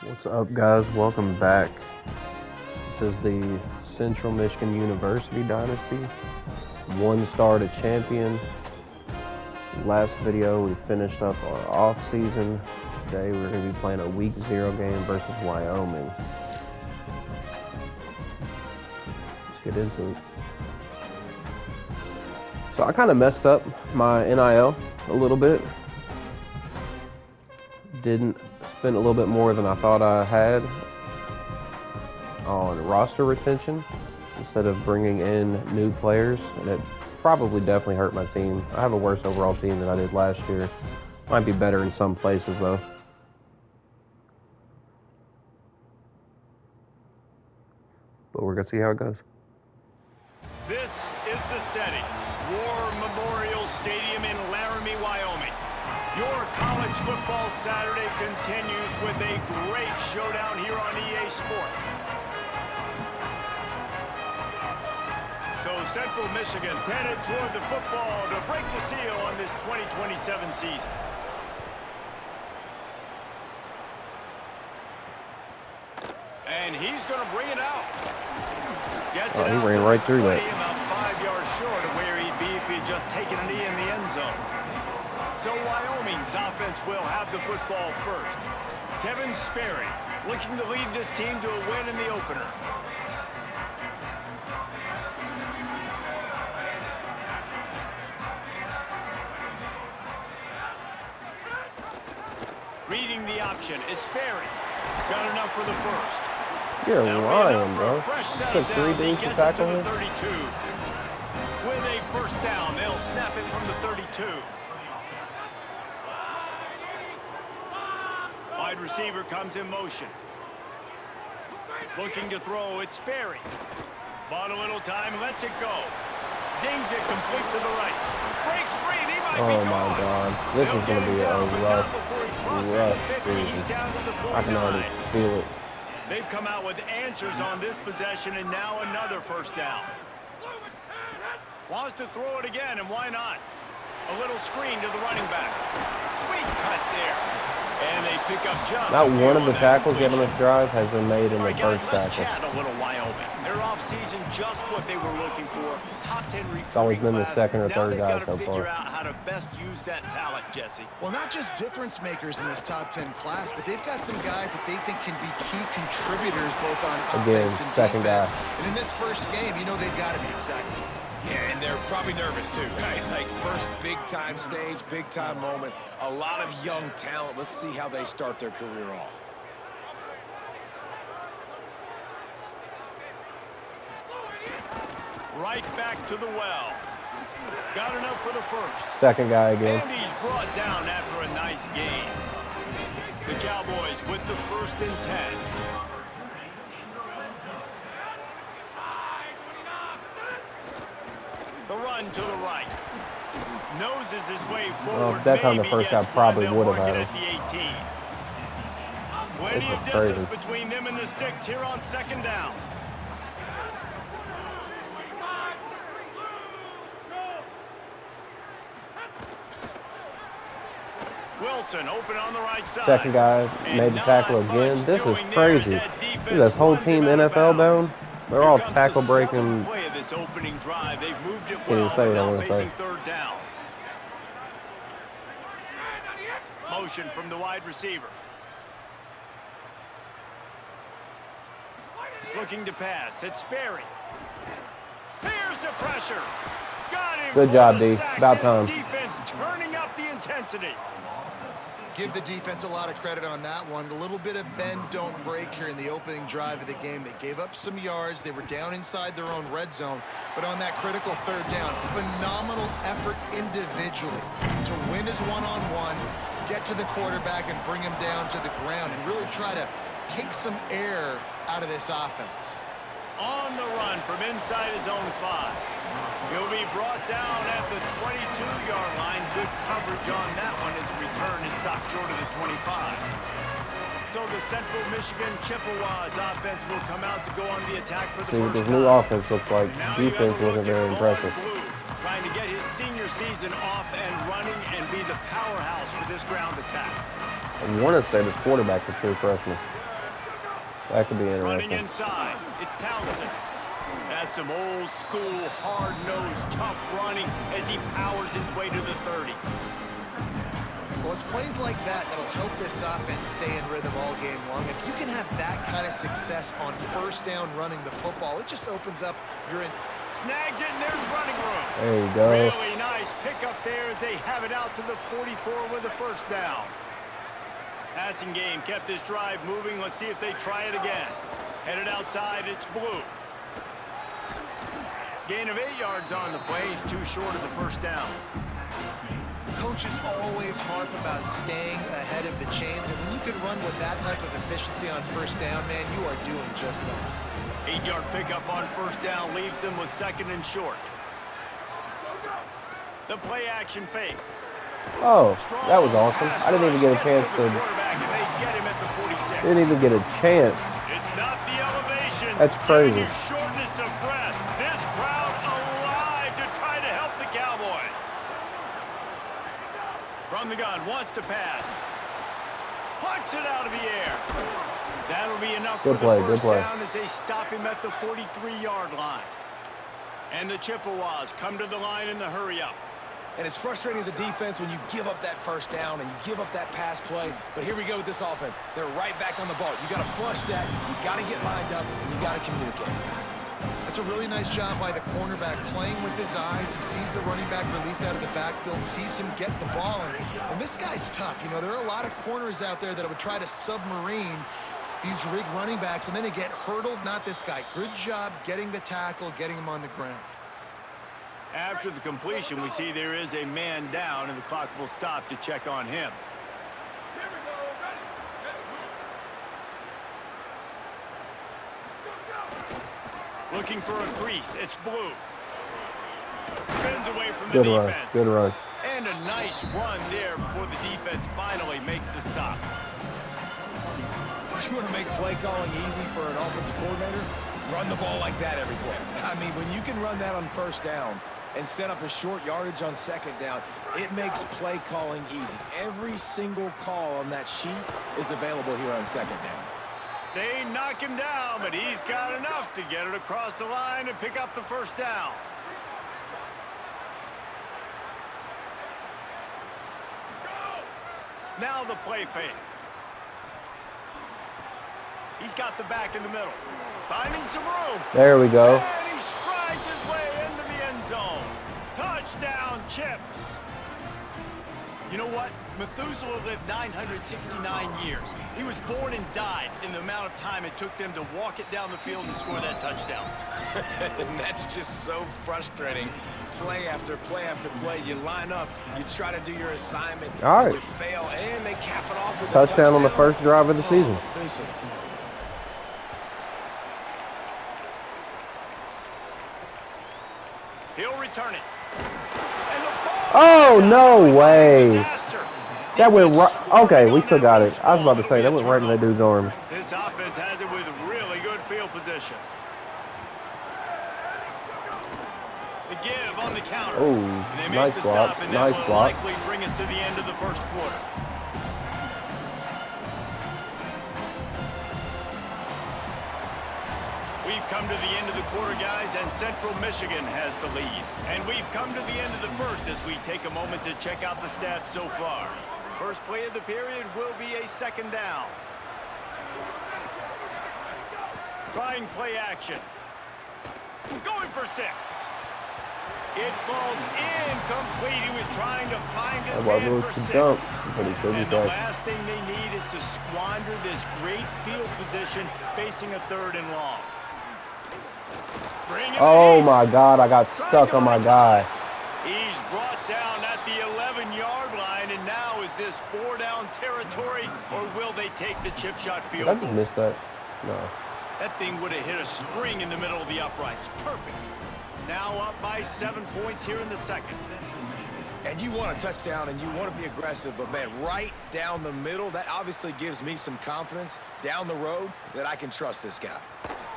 What's up, guys? Welcome back. This is the Central Michigan University Dynasty. 1 star to champion. Last video, we finished up our off season. Today, we're going to be playing a Week 0 game versus Wyoming. Let's get into it. So I kind of messed up my NIL a little bit. Didn't spend a little bit more than I thought I had on roster retention instead of bringing in new players, and it probably definitely hurt my team. I have a worse overall team than I did last year. Might be better in some places though. But we're gonna see how it goes. This is the setting. War Memorial Stadium in Laramie, Wyoming. Your college football Saturday continues with a great showdown here on EA Sports. So Central Michigan's headed toward the football to break the seal on this 2027 season. And he's going to bring it out. Gets it he out ran right through that. About 5 yards short of where he'd be if he'd just taken a knee in the end zone. So Wyoming's offense will have the football first. Kevin Sperry looking to lead this team to a win in the opener. Reading the option, it's Sperry. Got enough for the first. You're lying, bro. Took 3 dudes to tackle him. 32. With a first down, they'll snap it from the 32. Wide receiver comes in motion. Looking to throw, it's Sperry. Bought a little time, lets it go. Zings it complete to the right. Breaks free, and he might be gone. Oh my God. This is going to be a rough season. I can already feel it. They've come out with answers on this possession, and now another first down. Wants to throw it again, and why not? A little screen to the running back. Sweet cut there. And they pick up just Not one of the tackles given this drive has been made in the first let's tackle. chat a little Wyoming. Their offseason just what they were looking for. Top 10 recruiting. It's always been the second or third guy so far. Now they've got to figure far. out how to best use that talent, Jesse. Well, not just difference makers in this top 10 class, but they've got some guys that they think can be key contributors both on offense and second defense. guy. And in this first game, you know they've got to be excited. Yeah, and they're probably nervous too, right? Like first big-time stage, big-time moment. A lot of young talent. Let's see how they start their career off. Right back to the well. Got enough for the first. Second guy again. And he's brought down after a nice gain. The Cowboys with the 1st and 10. The run to the right. Noses his way forward. That time the first guy probably would have had him. At the 18. Plenty of distance between them and the sticks here on 2nd down. Wilson open on the right side. Second guy made the tackle again. This is crazy. This whole team NFL down. They're all tackle breaking. This opening drive, they've moved it Can't even well, say what I now want to facing say. 3rd down. Motion from the wide receiver. Looking to pass, it's Sperry. Here's the pressure. Got him. Good job, D. About time. Defense turning up the intensity. Give the defense a lot of credit on that one. A little bit of bend, don't break here in the opening drive of the game. They gave up some yards. They were down inside their own red zone. But on that critical 3rd down, phenomenal effort individually to win his one-on-one, get to the quarterback and bring him down to the ground and really try to take some air out of this offense. On the run from inside his own 5. He'll be brought down at the 22-yard line. Good coverage on that one. His return is stopped short of the 25. So the Central Michigan Chippewas offense will come out to go on the attack for the See what first this new time. offense looks like. Defense wasn't very impressive. Trying to get his senior season off and running and be the powerhouse for this ground attack. I want to say the quarterback's a true freshman. That could be Running interesting. inside, it's Townsend. That's some old school, hard-nosed, tough running as he powers his way to the 30. Well, it's plays like that that'll help this offense stay in rhythm all game long. If you can have that kind of success on first down running the football, it just opens up your... Snags it, and there's running room. There you go. Really nice pickup there as they have it out to the 44 with a first down. Passing game kept this drive moving. Let's see if they try it again. Headed outside, it's Blue. Gain of 8 yards on the play. He's too short of the first down. Coaches always harp about staying ahead of the chains, and when you can run with that type of efficiency on first down, man, you are doing just that. 8-yard pickup on first down leaves them with 2nd and short. The play action fake. Oh, that was awesome. I didn't even get a chance to... Didn't even get a chance. It's not the elevation. That's crazy. Your shortness of breath. This crowd alive to try to help the Cowboys. From the gun, wants to pass. Plucks it out of the air. That'll be enough for the first down as they stop him at the 43-yard line. And the Chippewas come to the line in the hurry-up. And it's frustrating as a defense when you give up that first down and you give up that pass play. But here we go with this offense. They're right back on the ball. You got to flush that. You got to get lined up, and you got to communicate. That's a really nice job by the cornerback playing with his eyes. He sees the running back release out of the backfield, sees him get the ball. And this guy's tough. You know, there are a lot of corners out there that would try to submarine these rig running backs, and then they get hurdled. Not this guy. Good job getting the tackle, getting him on the ground. After the completion, we see there is a man down, and the clock will stop to check on him. Looking for a crease. It's Blue. Spins away from the defense. Good run. And a nice run there before the defense finally makes the stop. You want to make play calling easy for an offensive coordinator? Run the ball like that every play. I mean, when you can run that on first down and set up a short yardage on second down, it makes play calling easy. Every single call on that sheet is available here on second down. They knock him down, but he's got enough to get it across the line and pick up the first down. Now the play fake. He's got the back in the middle. Finding some room. There we go. And he strides his way into the end zone. Touchdown, Chips. You know what? Methuselah lived 969 years. He was born and died in the amount of time it took them to walk it down the field and score that touchdown. And that's just so frustrating. Play after play after play. You line up, you try to do your assignment, All right. you fail, and they cap it off with a Touchdown on the first drive of the season. Methuselah. He'll return it. Oh, no way. That went right. Okay, we still got it. I was about to say, that went right in that dude's arm. This offense has it with really good field position. The give on the counter. Oh, and they make nice the block. stop, and Nice that will block. likely bring us to the end of the first quarter. We've come to the end of the quarter, guys, and Central Michigan has the lead. And we've come to the end of the first as we take a moment to check out the stats so far. First play of the period will be a second down. Trying play action. Going for 6. It falls incomplete. He was trying to find his man for 6. And the last thing they need is to squander this great field position facing a 3rd and long. Oh my God, I got stuck on my guy. He's brought down at the 11-yard line, and now is this 4-down territory, or will they take the chip shot field Did I goal? just miss that? No. That thing would have hit a string in the middle of the uprights. Perfect. Now up by 7 points here in the second. And you want a touchdown and you want to be aggressive, but man, right down the middle, that obviously gives me some confidence down the road that I can trust this guy.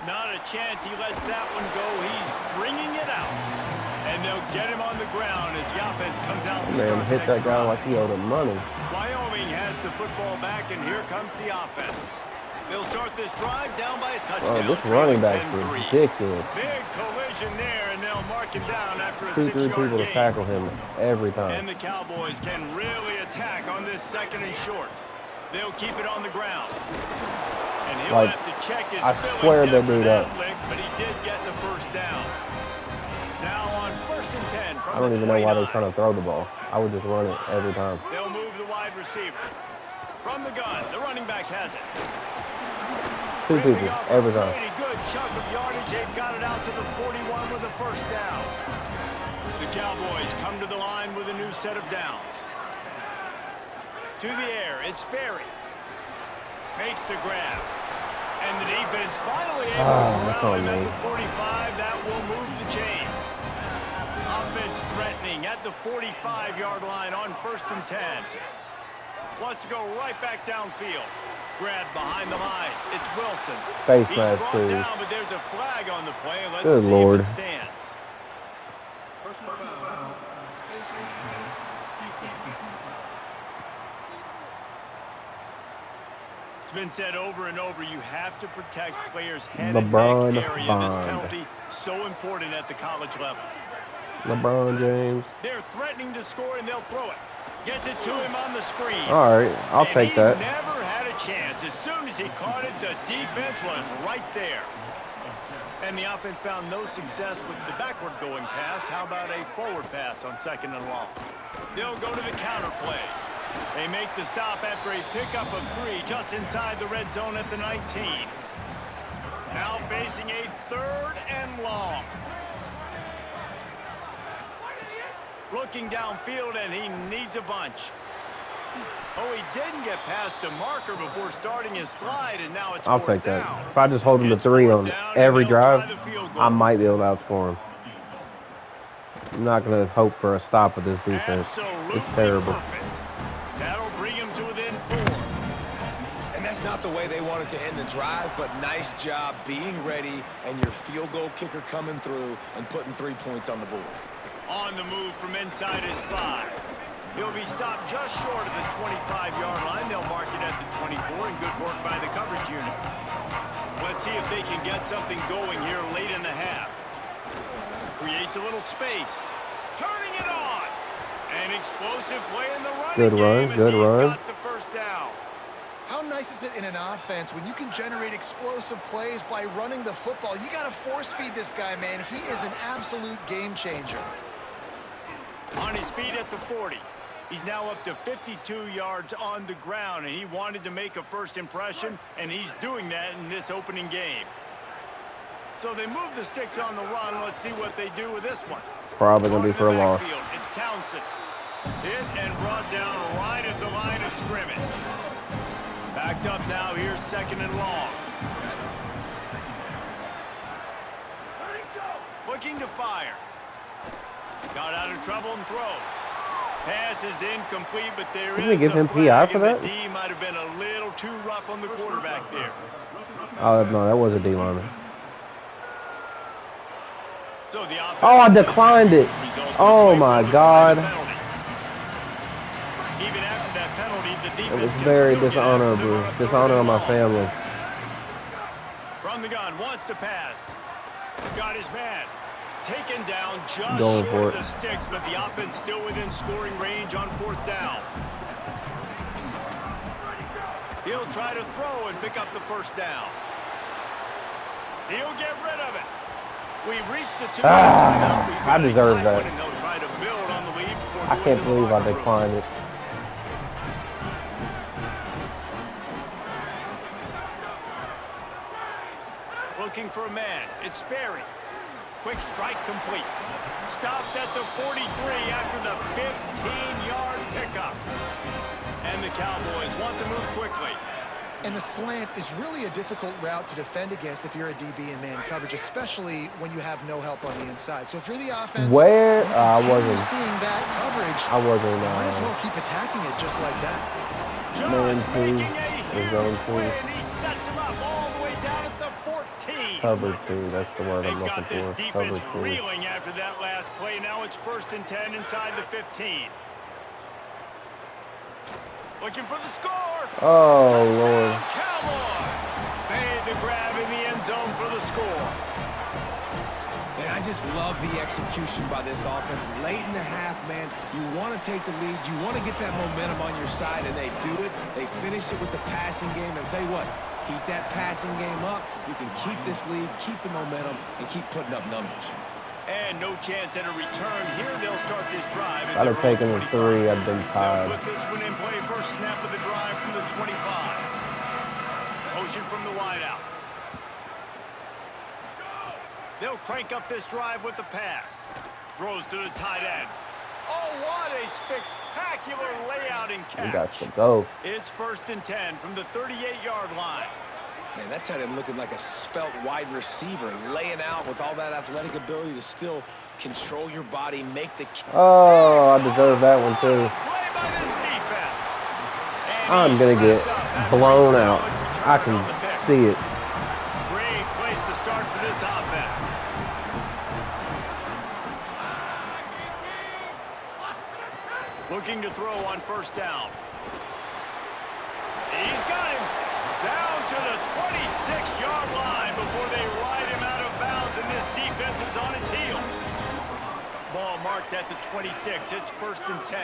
Not a chance he lets that one go. He's bringing it out. And they'll get him on the ground as the offense comes out to start Man, hit that guy like he owed him money. Wyoming has the football back, and here comes the offense. They'll start this drive down by a touchdown. Oh, this running back is 10-3. ridiculous. Big collision there, and they'll mark him down after a 2-3 6-yard people to gain. tackle him every And time. the Cowboys can really attack on this 2nd and short. They'll keep it on the ground. And he'll Like, have to check his I feelings swear they after do that. lick, but he did get the first down. Now on 1st and 10 from I don't the even know why they're 29. trying to throw the ball. I would just run it every time. They'll move the wide receiver. From the gun, the running back has it. 2 people Ripping off every a time. pretty good chunk of yardage. They've got it out to the 41 with a first down. The Cowboys come to the line with a new set of downs. To the air, it's Berry. Makes the grab. And the defense finally able to that's corral on him at me. the 45. That will move the chain. Offense threatening at the 45-yard line on 1st and 10. Wants to go right back downfield. Grab behind the line. It's Wilson. Face He's mask, brought please. down, but there's a flag on the play. Let's Good see Lord. if it stands. It's been said over and over, you have to protect players' head LeBron and neck area. This Bond. penalty so important at the college level. LeBron James. They're threatening to score, and they'll throw it. Gets it to him on the screen. All right, I'll take that. He never had a chance. As soon as he caught it, the defense was right there. And the offense found no success with the backward-going pass. How about a forward pass on 2nd and long? They'll go to the counter play. They make the stop after a pickup of 3 just inside the red zone at the 19. Now facing a 3rd and long. Looking downfield, and he needs a bunch. Oh, he didn't get past the marker before starting his slide, and now it's I'll 4th take down. that. If I just hold him to It's 3 4th on down, and every they'll try drive, the field goal. I might be able to outscore him. I'm not going to hope for a stop with this defense. Absolutely It's terrible. perfect. That'll bring him to within 4. And that's not the way they wanted to end the drive, but nice job being ready and your field goal kicker coming through and putting 3 points on the board. On the move from inside his 5. He'll be stopped just short of the 25-yard line. They'll mark it at the 24, and good work by the coverage unit. Let's see if they can get something going here late in the half. Creates a little space. Turning it on. An explosive play in the running Good run, game as good he's run. got the first down. How nice is it in an offense when you can generate explosive plays by running the football? You got to force feed this guy, man. He is an absolute game changer. On his feet at the 40. He's now up to 52 yards on the ground, and he wanted to make a first impression, and he's doing that in this opening game. So they move the sticks on the run. Let's see what they do with this one. Probably going to be for a loss. Backfield, it's Townsend. Hit and brought down right at the line of scrimmage. Backed up now. Here's 2nd and long. Looking to fire. Got out of trouble and throws. Pass is incomplete, but there Didn't they is give a him flag, PI for and that? the D might have been a little too rough on the quarterback there. Oh, no, that was a D-lineman. So the offense Oh, I declined it. Oh, my God. Even after that penalty, the It defense was can very still get after them dishonorable. on a 3rd Dishonor on and my long. family. From the gun, wants to pass. Got his man. Taken down just Going short for of it. the sticks, but the offense still within scoring range on 4th down. He'll try to throw and pick up the first down. He'll get rid of it. We've reached the 2-minute timeout. We've I got a deserve tight that. one, and they'll try to build on the lead before I going can't to the believe I locker room. declined it. Looking for a man. It's Sperry. Quick strike complete. Stopped at the 43 after the 15-yard pickup. And the Cowboys want to move quickly. And the slant is really a difficult route to defend against if you're a DB in man coverage, especially when you have no help on the inside. So if you're the offense, Where? you I continue wasn't. seeing that coverage, I wasn't. you might as well keep attacking it just like that. Just Man, making two. a Is zone huge two. play, and he sets him up all the way down at the 14. Cover 2. That's the word I'm They've looking got this for. defense Cover 2. reeling after that last play. Now it's 1st and 10 inside the 15. Looking for the score. Oh, Touchdown, Lord. Cowboys. the grab in the end zone for the score. Man, I just love the execution by this offense. Late in the half, man, you want to take the lead. You want to get that momentum on your side, and they do it. They finish it with the passing game. And I'll tell you what, keep that passing game up. You can keep this lead, keep the momentum, and keep putting up numbers. And no chance at a return. Here they'll start this drive. I'd have taken the 3. I'd been tied. They'll put this one in play. First snap of the drive from the 25. Motion from the wideout. They'll crank up this drive with the pass. Throws to the tight end. Oh, what a spectacular layout and catch. We got to go. It's 1st and 10 from the 38-yard line. Man, that tight end looking like a svelte wide receiver, laying out with all that athletic ability to still control your body, make the... Oh, I deserve that one too. Play by this defense. And I'm going to get blown out. I can see it. Great place to start for this offense. Looking to throw on 1st down. He's got him down to the 26-yard line before they ride him out of bounds, and this defense is on its heels. Ball marked at the 26. It's 1st and 10.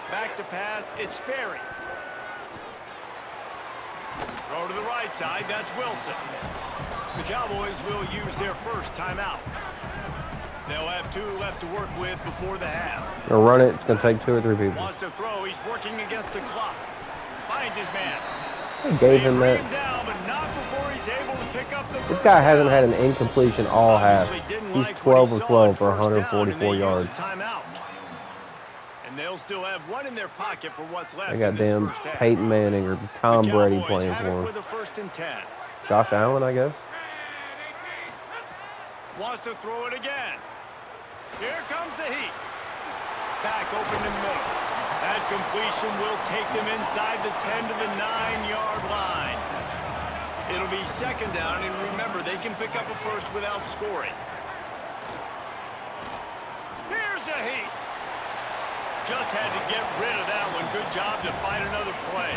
Back to pass. It's Sperry. Throw to the right side. That's Wilson. The Cowboys will use their first timeout. They'll have 2 left to work with before the half. They'll run it. It's going to take 2 or 3 people. Wants to throw. He's working against the clock. Finds his man. I gave him They bring that. him down, but not before he's able to pick up the This first guy hasn't down. had an incompletion all half. Obviously didn't He's like what 12 he of saw 12 on for first down, and 144 they use yards. a timeout. And they'll still have 1 in their pocket for what's left They got in this damn first half. Peyton Manning or The Tom Brady Cowboys playing have for it him. with a 1st and 10. Josh Allen, I guess. Wants to throw it again. Here comes the heat. Back open in the middle. That completion will take them inside the 10 to the 9-yard line. It'll be 2nd down, and remember, they can pick up a first without scoring. Here's a heat. Just had to get rid of that one. Good job to find another play.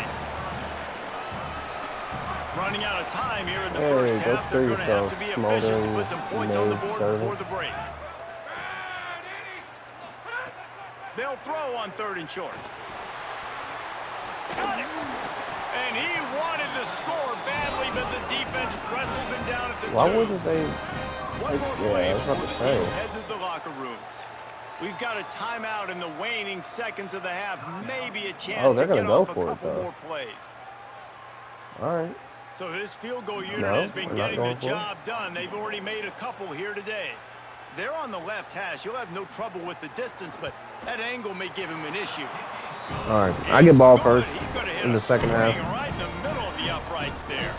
Running out of time here in the Hey, first go half. They're screw going to have to be yourself, efficient to Smoldering, put some points on the Nate, board Servant. before the break. They'll throw on 3rd and short. Got it. And he wanted to score badly, but the defense wrestles him down at the 2. Why wouldn't they? One more Yeah, play I was about before to the say. teams head to the locker rooms. We've got a timeout in the waning seconds of the half. Maybe a chance Oh, they're to gonna get go off a for it, couple though. more plays. All right. So this field goal unit No, has been we're not getting the going for it. job done. They've already made a couple here today. They're on the left hash. You'll have no trouble with the distance, but that angle may give him an issue. All right. I get ball He's first good. He could have hit in the a second half. swing right in the middle of the uprights there.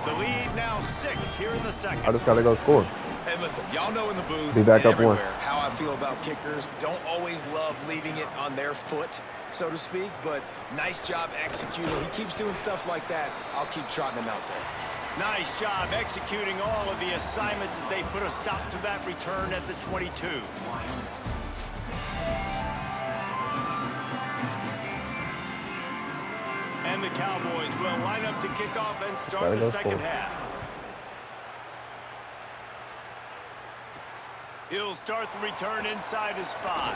The lead now 6 here in the second. I just got to go score. Hey, listen, y'all know in the booth Be back and up 1. everywhere how I feel about kickers. Don't always love leaving it on their foot, so to speak, but nice job executing. He keeps doing stuff like that. I'll keep trotting him out there. Nice job executing all of the assignments as they put a stop to that return at the 22. And the Cowboys will line up to kick off and start the second half. He'll start the return inside his 5.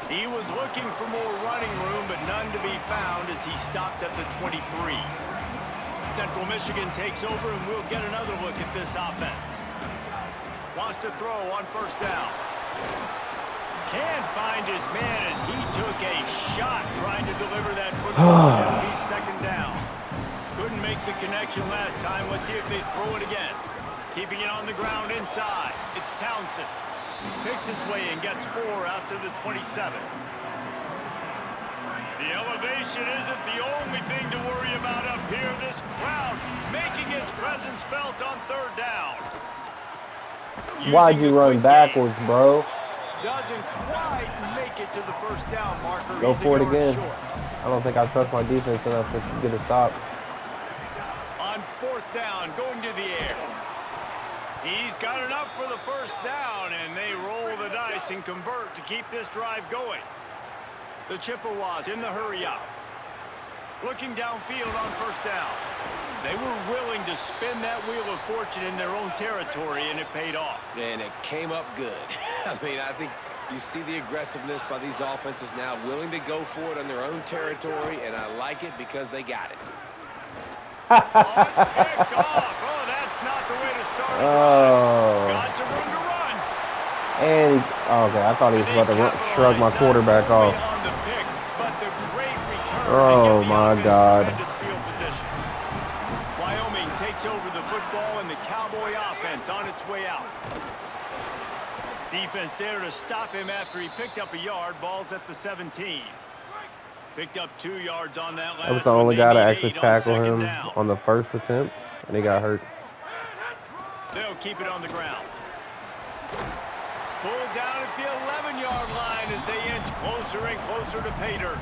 He was looking for more running room, but none to be found as he stopped at the 23. Central Michigan takes over, and we'll get another look at this offense. Wants to throw on 1st down. Can't find his man as he took a shot trying to deliver that football. It'll be 2nd down. Couldn't make the connection last time. Let's see if they throw it again. Keeping it on the ground inside. It's Townsend. Picks his way and gets 4 out to the 27. The elevation isn't the only thing to worry about up here. This crowd making its presence felt on 3rd down. Why'd Using you the run quick backwards, game. bro? Doesn't quite make it to the 1st down marker. Go He's a for it yard again. short. I don't think I trust my defense enough to get a stop. On 4th down, going to the air. He's got enough for the 1st down, and they roll the dice and convert to keep this drive going. The Chippewas in the hurry up. Looking downfield on 1st down. They were willing to spin that wheel of fortune in their own territory, and it paid off. And it came up good. I mean, I think you see the aggressiveness by these offenses now, willing to go for it on their own territory, and I like it because they got it. Oh, it's picked off. Oh, that's not the way to start a drive. Got some room to run. And, okay, I thought he was about to shrug my quarterback off. On the pick, but the great return Oh, to give the my offense God. tremendous field position. Wyoming takes over the football, and the Cowboy offense on its way out. Defense there to stop him after he picked up a yard. Ball's at the 17. Picked up 2 yards on that last I was the only one. guy They to need actually 8 on tackle second him down. on the first attempt, and he got hurt. They'll keep it on the ground. Pulled down at the 11-yard line as they inch closer and closer to pay dirt.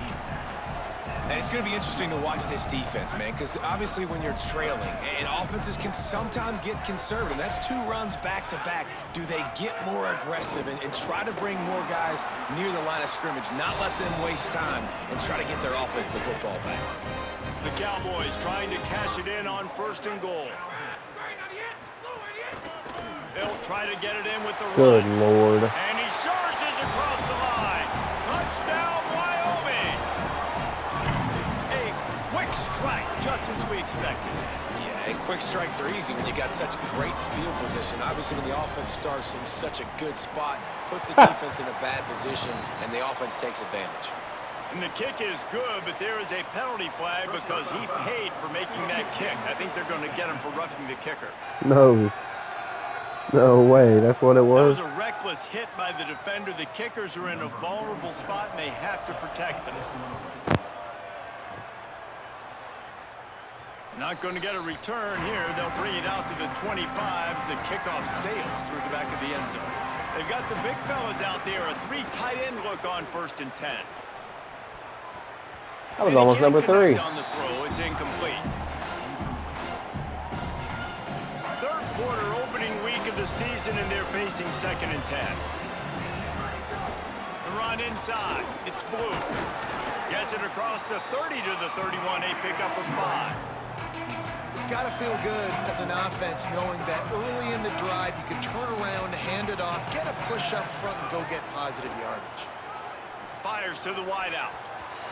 And it's going to be interesting to watch this defense, man, because obviously when you're trailing, and offenses can sometimes get conservative. That's 2 runs back-to-back. Do they get more aggressive and try to bring more guys near the line of scrimmage, not let them waste time, and try to get their offense the football back? The Cowboys trying to cash it in on 1st and goal. They'll try to get it in with the Good run. Lord. And he surges across the line. Touchdown, Wyoming! A quick strike, just as we expected. Yeah, and quick strikes are easy when you got such great field position. Obviously, when the offense starts in such a good spot, puts the defense in a bad position, and the offense takes advantage. And the kick is good, but there is a penalty flag because he paid for making that kick. I think they're going to get him for roughing the kicker. No. No way. That's what it That was? was a reckless hit by the defender. The kickers are in a vulnerable spot, and they have to protect them. Not going to get a return here. They'll bring it out to the 25 as the kickoff sails through the back of the end zone. They've got the big fellas out there. A 3 tight end look on 1st and 10. That was almost number 3. On the throw, it's incomplete. Third quarter opening week of the season, and they're facing 2nd and 10. The run inside. It's Blue. Gets it across the 30 to the 31. A pickup of 5. It's got to feel good as an offense knowing that early in the drive you can turn around, hand it off, get a push up front, and go get positive yardage. Fires to the wideout.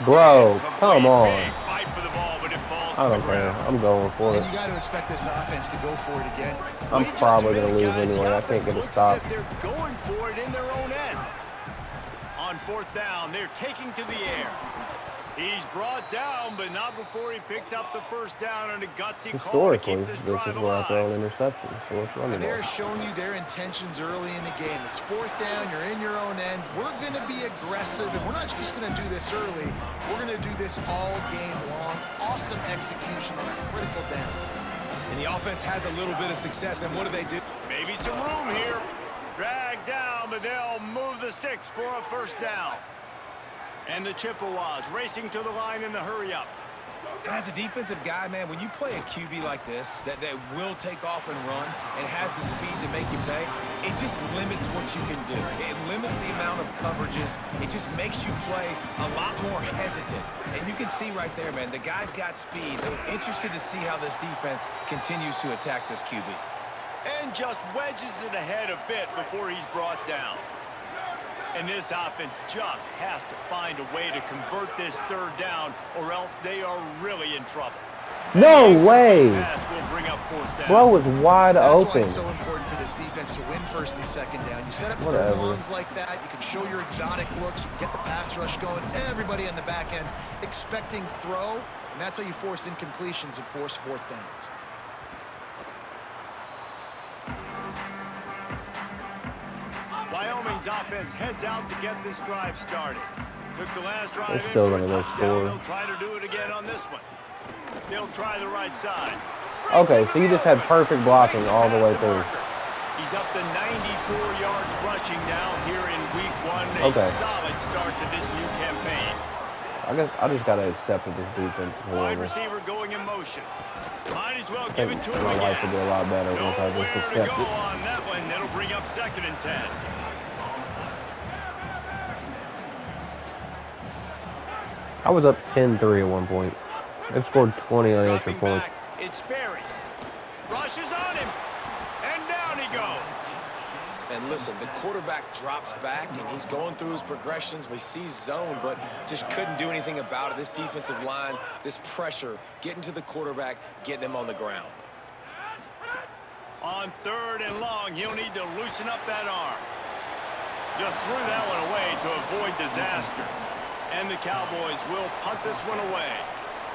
Bro, come on. Big fight for the ball, but it falls I to don't the care. ground. I'm going for And it. you got to expect this offense to go for it again. I'm Wait just probably a going to minute, lose guys. The anyway. I can't offense get a looks stop. as if they're going for it in their own end. On 4th down, they're taking to the air. He's brought down, but not before he picks up the 1st down and a gutsy call to Historically, keep this this drive is where I throw alive. an interception. So it's running And they're ball. showing you their intentions early in the game. It's 4th down, you're in your own end. We're going to be aggressive, and we're not just going to do this early. We're going to do this all game long. Awesome execution on a critical down. And the offense has a little bit of success, and what do? Maybe some room here. Drag down, but they'll move the sticks for a 1st down. And the Chippewas racing to the line in the hurry-up. And as a defensive guy, man, when you play a QB like this, that will take off and run and has the speed to make you pay, it just limits what you can do. It limits the amount of coverages. It just makes you play a lot more hesitant. And you can see right there, man, the guy's got speed. I'm interested to see how this defense continues to attack this QB. And just wedges it ahead a bit before he's brought down. And this offense just has to find a way to convert this 3rd down, or else they are really in trouble. No way. Pass will bring up 4th down. Bro was wide That's why open. it's so important for this defense to win 1st and 2nd down. You set up Whatever. 3rd ones like that, you can show your exotic looks, you can get the pass rush going, everybody on the back end expecting throw, and that's how you force incompletions and force 4th downs. Wyoming's offense heads out to get this drive started. Took the last drive They're still in for a gonna go touchdown. score. They'll try to do it again on this one. They'll try the right side. Okay, so you just had perfect blocking all the way through. He's up to 94 yards rushing now here in week 1. A Okay. solid start to this new campaign. I guess I just got to accept that this defense is Wide horrible. receiver going in motion. Might as well I give think it to him my life would be again. a lot better once I Nowhere just to accept go it. on that one. That'll bring up 2nd and 10. I was up 10-3 at one point. They've scored 20 unanswered Dropping points. back, It's Berry. Rushes on him. And down he goes. And listen, the quarterback drops back, and he's going through his progressions. We see zone, but just couldn't do anything about it. This defensive line, this pressure, getting to the quarterback, getting him on the ground. On 3rd and long, he'll need to loosen up that arm. Just threw that one away to avoid disaster. And the Cowboys will punt this one away.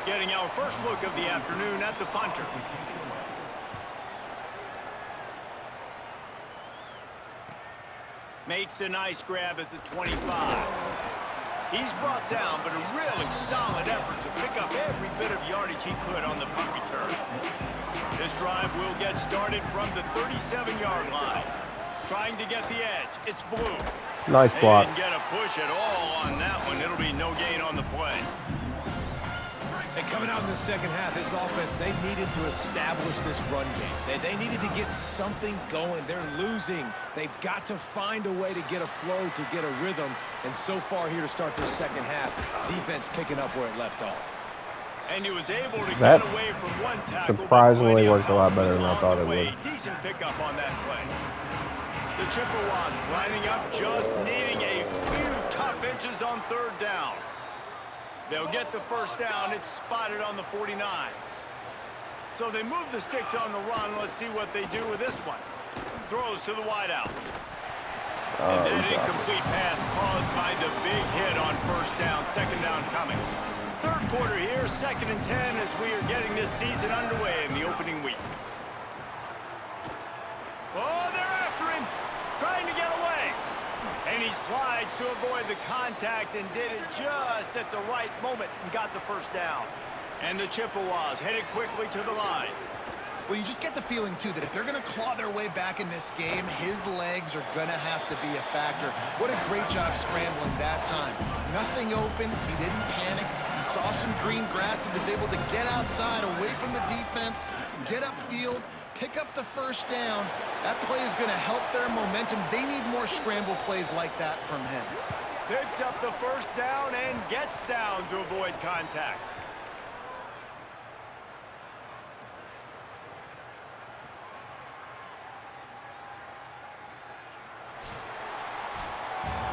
Getting our first look of the afternoon at the punter. Makes a nice grab at the 25. He's brought down, but a really solid effort to pick up every bit of yardage he could on the punt return. This drive will get started from the 37-yard line. Trying to get the edge. It's Blue. Nice block. They didn't get a push at all on that one. It'll be no gain on the play. And coming out in the second half, this offense, they needed to establish this run game. They needed to get something going. They're losing. They've got to find a way to get a flow, to get a rhythm. And so far here to start this second half, defense picking up where it left off. And he was able to get away from one tackle. Surprisingly worked a lot better than I thought it would. Decent pickup on that play. The Chippewas lining up, just needing a few tough inches on 3rd down. They'll get the first down. It's spotted on the 49. So they move the sticks on the run. Let's see what they do with this one. Throws to the wideout. And that incomplete pass caused by the big hit on 1st down. 2nd down coming. 3rd quarter here, 2nd and 10 as we are getting this season underway in the opening week. Oh, they're after him. Trying to get away. And he slides to avoid the contact and did it just at the right moment and got the first down. And the Chippewas headed quickly to the line. Well, you just get the feeling, too, that if they're going to claw their way back in this game, his legs are going to have to be a factor. What a great job scrambling that time. Nothing open. He didn't panic. He saw some green grass and was able to get outside, away from the defense, get upfield, pick up the first down. That play is going to help their momentum. They need more scramble plays like that from him. Picks up the first down and gets down to avoid contact.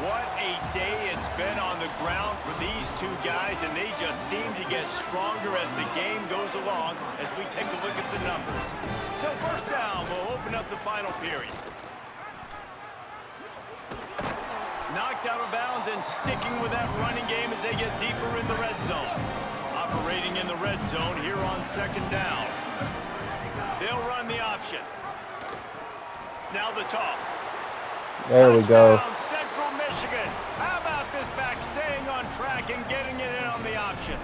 What a day it's been on the ground for these two guys, and they just seem to get stronger as the game goes along as we take a look at the numbers. So 1st down will open up the final period. Knocked out of bounds and sticking with that running game as they get deeper in the red zone. Operating in the red zone here on 2nd down. They'll run the option. Now the toss. There we go. Central Michigan. How about this back staying on track and getting it in on the option?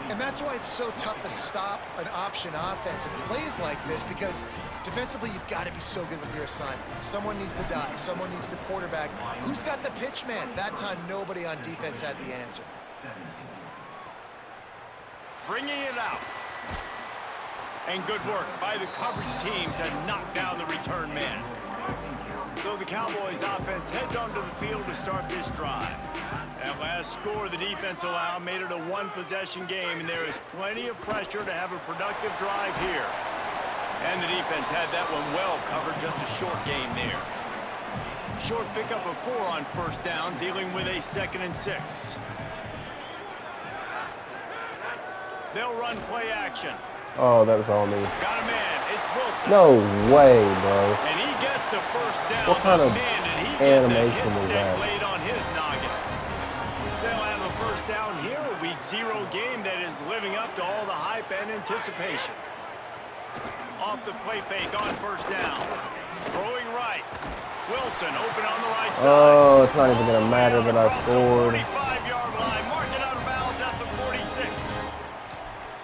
And that's why it's so tough to stop an option offense in plays like this, because defensively you've got to be so good with your assignments. Someone needs the dive. Someone needs the quarterback. Who's got the pitch man? That time nobody on defense had the answer. Bringing it out. And good work by the coverage team to knock down the return man. So the Cowboys offense heads onto the field to start this drive. That last score the defense allowed made it a one-possession game, and there is plenty of pressure to have a productive drive here. And the defense had that one well covered, just a short game there. Short pickup of 4 on 1st down, dealing with a 2nd and 6. They'll run play action. Oh, that was all me. Got a man. It's Wilson. No way, bro. And he gets the first down. What kind of animation is was that? Laid on his noggin. They'll have a first down here. A week 0 game that is living up to all the hype and anticipation. Off the play fake on 1st down. Throwing right. Wilson open on the right side. Oh, it's not even going to matter that I scored. 45-yard line. Marking out of bounds at the 46.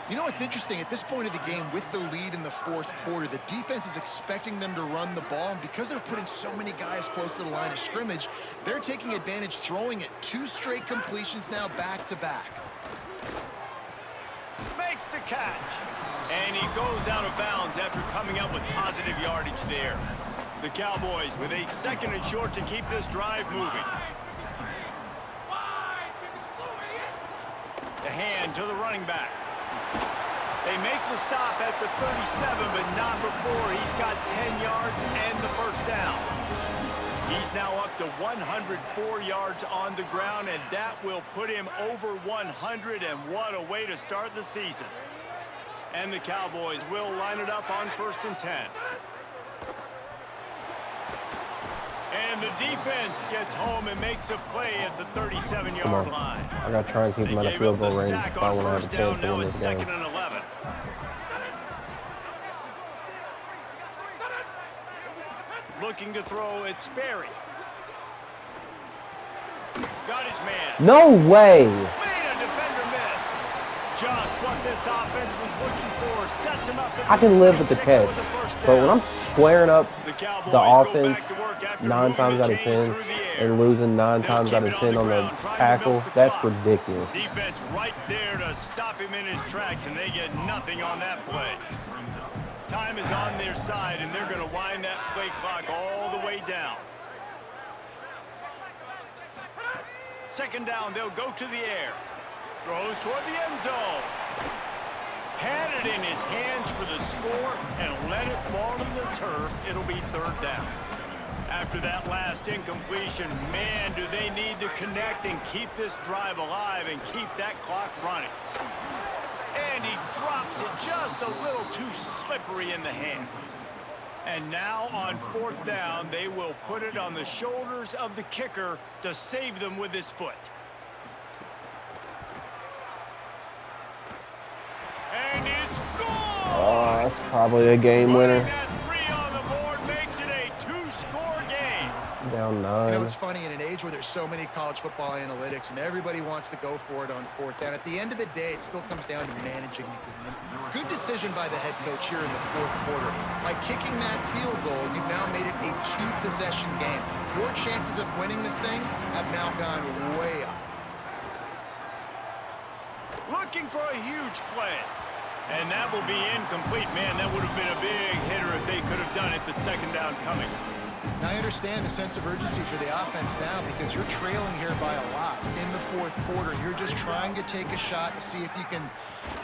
You know what's interesting? At this point of the game, with the lead in the 4th quarter, the defense is expecting them to run the ball, and because they're putting so many guys close to the line of scrimmage, they're taking advantage, throwing it 2 straight completions now back-to-back. Makes the catch. And he goes out of bounds after coming up with positive yardage there. The Cowboys with a 2nd and short to keep this drive moving. The hand to the running back. They make the stop at the 37, but not before he's got 10 yards and the first down. He's now up to 104 yards on the ground, and that will put him over 100, and what a way to start the season. And the Cowboys will line it up on 1st and 10. And the defense gets home and makes a play at the 37-yard line. I got to try and keep him out of field goal range if I want to have a chance to win this game. 2nd and 11. Looking to throw, it's Sperry. Got his man. No way. Made a defender miss. Just what this offense was looking for. Sets him up. I can live with the catch, but when I'm squaring up the offense 9 times out of 10 and losing 9 times out of 10 on the tackle, that's ridiculous. Defense right there to stop him in his tracks, and they get nothing on that play. Time is on their side, and they're going to wind that play clock all the way down. 2nd down, they'll go to the air. Throws toward the end zone. Had it in his hands for the score and let it fall to the turf. It'll be 3rd down. After that last incompletion, man, do they need to connect and keep this drive alive and keep that clock running. And he drops it just a little too slippery in the hands. And now on 4th down, they will put it on the shoulders of the kicker to save them with his foot. And it's gone! Oh, that's probably a game winner. That 3 on the board makes it a 2-score game. Down 9. You know, it's funny, in an age where there's so many college football analytics and everybody wants to go for it on 4th down, at the end of the day, it still comes down to managing the game. Good decision by the head coach here in the 4th quarter. By kicking that field goal, you've now made it a 2-possession game. Your chances of winning this thing have now gone way up. Looking for a huge play. And that will be incomplete. Man, that would have been a big hitter if they could have done it, but 2nd down coming. Now, I understand the sense of urgency for the offense now because you're trailing here by a lot in the 4th quarter. You're just trying to take a shot to see if you can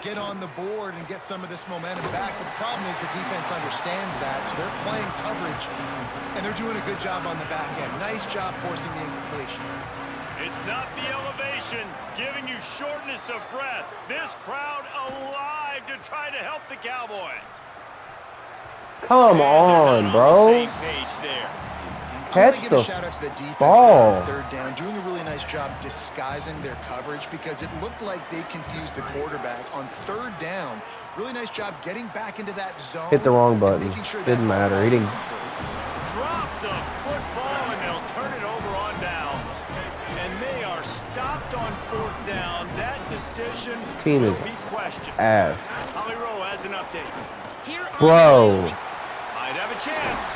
get on the board and get some of this momentum back. But the problem is the defense understands that, so they're playing coverage, and they're doing a good job on the back end. Nice job forcing the incompletion. It's not the elevation giving you shortness of breath. This crowd alive to try to help the Cowboys. Come on, bro. Same page there. Catch give the a shout out to the defense ball. on 3rd down, doing a really nice job disguising their coverage because it looked like they confused the quarterback on 3rd down. Really nice job getting back into that zone. Hit the wrong button. Sure Didn't matter. He didn't. Drop the football and they'll turn it over on downs. And they are stopped on 4th down. That decision Team will is be questioned. ass. Holly Rowe has an update. Bro. Might have a chance.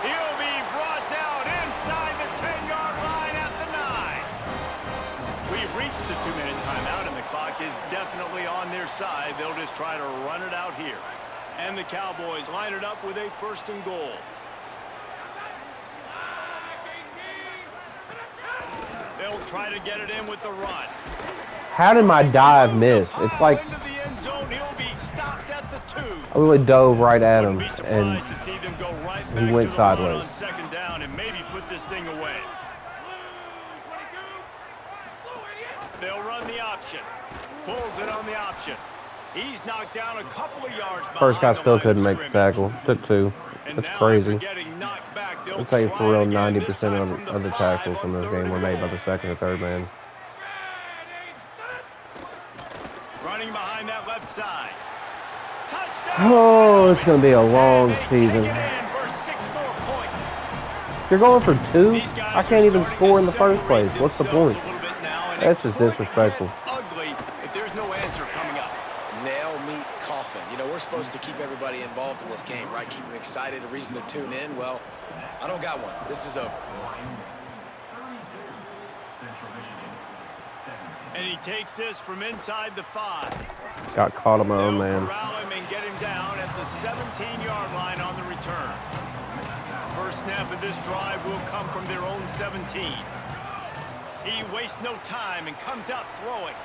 He'll be brought down inside the 10-yard line at the 9. We've reached the 2-minute timeout, and the clock is definitely on their side. They'll just try to run it out here. And the Cowboys line it up with a 1st and goal. They'll try to get it in with the run. How did my dive miss? It's like Into the end zone. He'll be stopped at the 2. I really dove right at him, Wouldn't be and surprised to see them go right he back went to the run sideways. on 2nd down and maybe put this thing away. They'll run the option. Pulls it on the option. He's knocked down a couple of yards behind first guy the still line couldn't of make the scrimmage. tackle. Took 2. And That's now crazy. after getting knocked back, they'll I'll tell you try for real, it again, 90% this time of from the 5 tackles on from this 3rd game were and made by goal. the 2nd or 3rd man. Running behind that left side. Touchdown! Oh, it's going to be a And long they take season. it in for 6 more points. You're going for 2? These guys I can't are even starting score to in the first separate place. What's the themselves point? a little bit now, and That's it just could disrespectful. get ugly if there's no answer coming up. Nail, meat, coffin. You know, we're supposed to keep everybody involved in this game, right? Keep them excited, a reason to tune in. Well, I don't got one. This is over. And he takes this from inside the 5. Got caught on my own They'll man. corral him and get him down at the 17-yard line on the return. First snap of this drive will come from their own 17. He wastes no time and comes out throwing.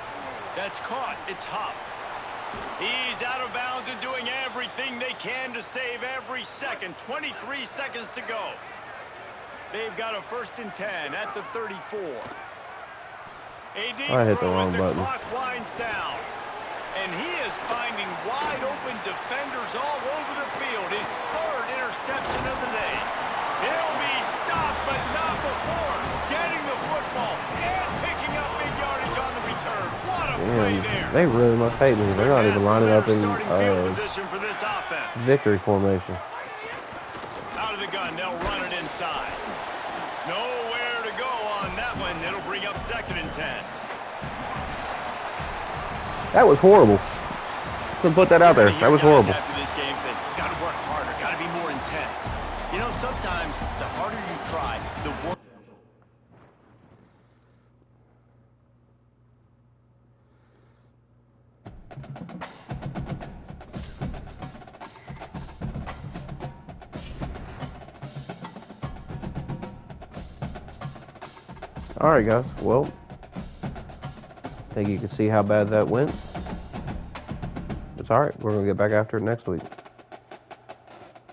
That's caught. It's Huff. He's out of bounds and doing everything they can to save every second. 23 seconds to go. They've got a 1st and 10 at the 34. A deep I hit the throw wrong as the button. clock winds down. And he is finding wide open defenders all over the field. His 3rd interception of the day. He'll be stopped, but not before getting the football and picking up big yardage on the return. What a play there. Damn, they really must hate me. They're not even lining up in Starting field position for this offense. victory formation. Out of the gun, they'll run it inside. Nowhere to go on that one. It'll bring up 2nd and 10. That was horrible. Couldn't put that out there. That was horrible. After this game, said, "Got to work harder. Got to be more intense." You know, sometimes the harder you try, the worse. All right, guys. Well, I think you can see how bad that went. It's all right. We're going to get back after it next week.